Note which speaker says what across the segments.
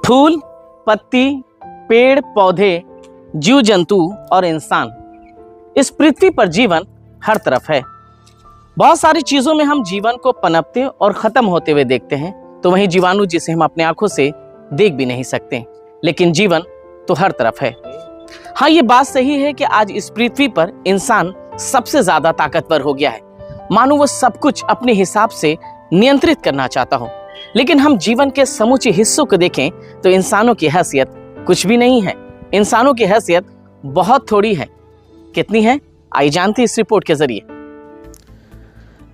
Speaker 1: फूल, पत्ती, पेड़ पौधे, जीव जंतु और इंसान, इस पृथ्वी पर जीवन हर तरफ है। बहुत सारी चीजों में हम जीवन को पनपते और खत्म होते हुए देखते हैं, तो वहीं जीवाणु जिसे हम अपने आंखों से देख भी नहीं सकते, लेकिन जीवन तो हर तरफ है। हाँ, ये बात सही है कि आज इस पृथ्वी पर इंसान सबसे ज्यादा ताकतवर हो गया है, मानो वो सब कुछ अपने हिसाब से नियंत्रित करना चाहता हो। लेकिन हम जीवन के समूचे हिस्सों को देखें तो इंसानों की हैसियत कुछ भी नहीं है। इंसानों की हैसियत बहुत थोड़ी है। कितनी है, आइए जानते हैं इस रिपोर्ट के जरिए।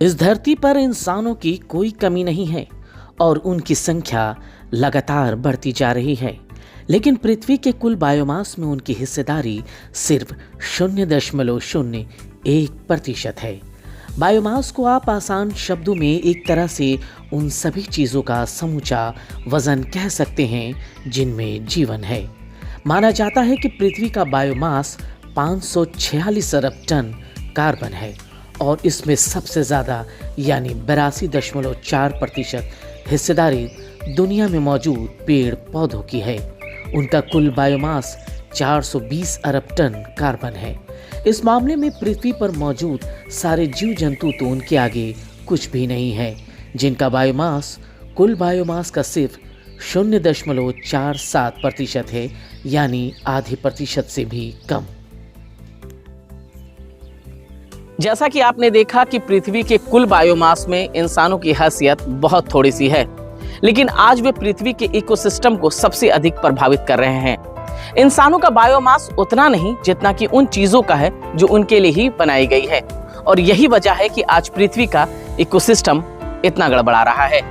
Speaker 2: इस धरती पर इंसानों की कोई कमी नहीं है और उनकी संख्या लगातार बढ़ती जा रही है, लेकिन पृथ्वी के कुल बायोमास में उनकी हिस्सेदारी सिर्फ 0.01% है। बायोमास को आप आसान शब्दों में एक तरह से उन सभी चीज़ों का समूचा वजन कह सकते हैं जिनमें जीवन है। माना जाता है कि पृथ्वी का बायोमास 546 अरब टन कार्बन है और इसमें सबसे ज़्यादा यानी 82.4% हिस्सेदारी दुनिया में मौजूद पेड़ पौधों की है। उनका कुल बायोमास 420 अरब टन कार्बन है। इस मामले में पृथ्वी पर मौजूद सारे जीव जंतु तो उनके आगे कुछ भी नहीं है, जिनका बायोमास कुल बायोमास का सिर्फ 0.47% है, यानी आधे प्रतिशत से भी कम।
Speaker 1: जैसा कि आपने देखा कि पृथ्वी के कुल बायोमास में इंसानों की हैसियत बहुत थोड़ी सी है, लेकिन आज वे पृथ्वी के इकोसिस्टम को सबसे अधिक प्रभावित कर रहे हैं। इंसानों का बायोमास उतना नहीं जितना कि उन चीजों का है जो उनके लिए ही बनाई गई है, और यही वजह है कि आज पृथ्वी का इकोसिस्टम इतना गड़बड़ा रहा है।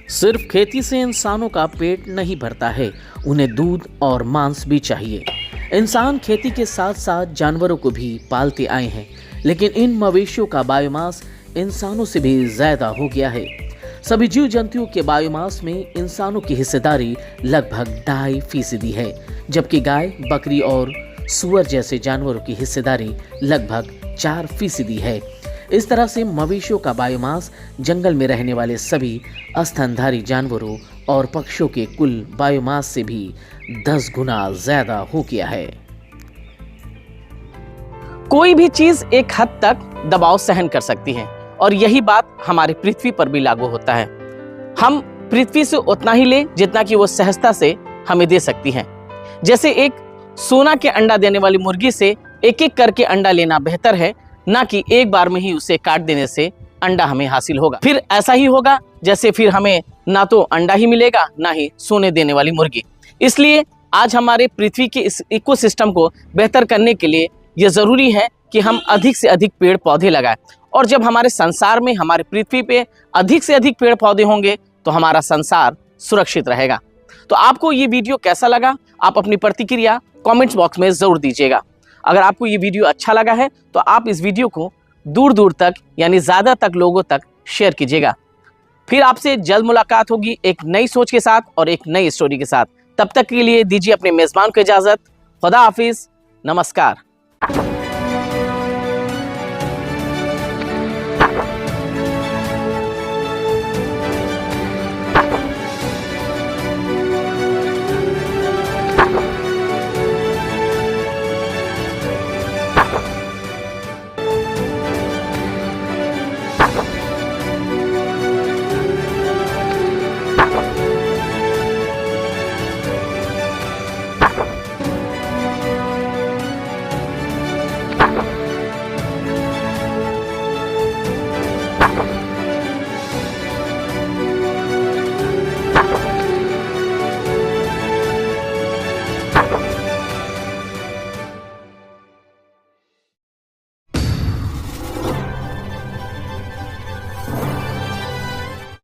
Speaker 2: सिर्फ खेती से इंसानों का पेट नहीं भरता है, उन्हें दूध और मांस भी चाहिए। इंसान खेती के साथ साथ जानवरों को भी पालते आए हैं, लेकिन इन मवेशियों का बायोमास इंसानों से भी ज्यादा हो गया है। सभी जीव जंतुओं के बायोमास में इंसानों की हिस्सेदारी लगभग 2.5% है, जबकि गाय, बकरी और सूअर जैसे जानवरों की हिस्सेदारी लगभग 4% है। इस तरह से मवेशियों का बायोमास जंगल में रहने वाले सभी स्तनधारी जानवरों और पक्षियों के कुल बायोमास से भी 10 गुना ज्यादा हो गया है।
Speaker 1: कोई भी चीज एक हद तक दबाव सहन कर सकती है, और यही बात हमारी पृथ्वी पर भी लागू होता है। हम पृथ्वी से उतना ही ले जितना कि वो सहजता से हमें दे सकती है। जैसे एक सोना के अंडा देने वाली मुर्गी से एक एक करके अंडा लेना बेहतर है, ना कि एक बार में ही उसे काट देने से अंडा हमें हासिल होगा। फिर ऐसा ही होगा जैसे फिर हमें ना तो अंडा ही मिलेगा, ना ही सोने देने वाली मुर्गी। इसलिए आज हमारे पृथ्वी के इस इकोसिस्टम को बेहतर करने के लिए यह जरूरी है कि हम अधिक से अधिक पेड़ पौधे लगाएं, और जब हमारे संसार में, हमारे पृथ्वी पे अधिक से अधिक पेड़ पौधे होंगे तो हमारा संसार सुरक्षित रहेगा। तो आपको ये वीडियो कैसा लगा, आप अपनी प्रतिक्रिया कमेंट्स बॉक्स में जरूर दीजिएगा। अगर आपको ये वीडियो अच्छा लगा है तो आप इस वीडियो को दूर दूर तक यानी ज़्यादा तक लोगों तक शेयर कीजिएगा। फिर आपसे जल्द मुलाकात होगी एक नई सोच के साथ और एक नई स्टोरी के साथ। तब तक के लिए दीजिए अपने मेज़बान को इजाज़त। खुदा हाफिज, नमस्कार।